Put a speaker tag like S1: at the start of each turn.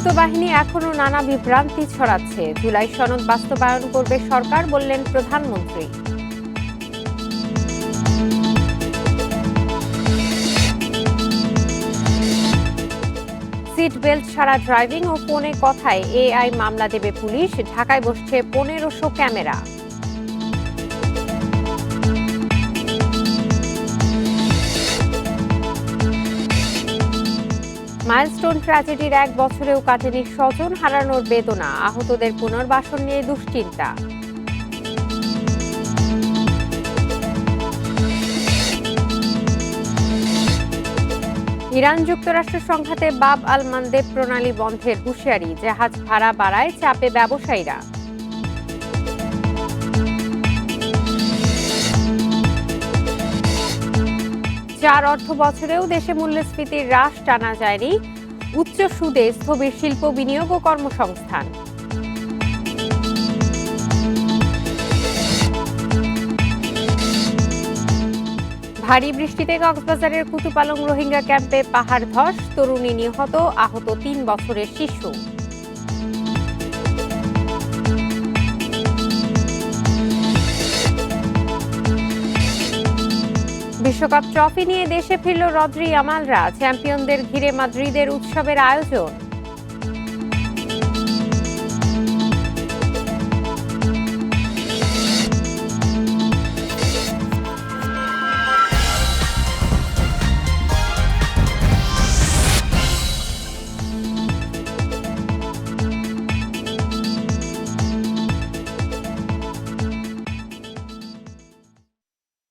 S1: যৌথ বাহিনী এখনো নানা বিভ্রান্তি ছড়াচ্ছে। জুলাই সনদ বাস্তবায়ন করবে সরকার, বললেন প্রধানমন্ত্রী। সিট বেল্ট ছাড়া ড্রাইভিং ও ফোনে কথায় এআই মামলা দেবে পুলিশ। ঢাকায় বসছে 1500 ক্যামেরা। মাইলস্টোন ট্র্যাজেডির 1 বছরেও কাটেনি স্বজন হারানোর বেদনা। আহতদের পুনর্বাসন নিয়ে দুশ্চিন্তা। ইরান যুক্তরাষ্ট্র সংঘাতে বাব আল মানদেব প্রণালী বন্ধের হুঁশিয়ারি। জাহাজ ভাড়া বাড়ায় চাপে ব্যবসায়ীরা। 4 অর্থ বছরেও দেশে মূল্যস্ফীতির হ্রাস টানা যায়নি। উচ্চ সুদে স্থবির শিল্প বিনিয়োগ ও কর্মসংস্থান। ভারী বৃষ্টিতে কক্সবাজারের কুতুপালং রোহিঙ্গা ক্যাম্পে পাহাড় ধস। তরুণী নিহত, আহত 3 বছরের শিশু। বিশ্বকাপ ট্রফি নিয়ে দেশে ফিরল রদ্রি আমালরা। চ্যাম্পিয়নদের ঘিরে মাদ্রিদের উৎসবের আয়োজন।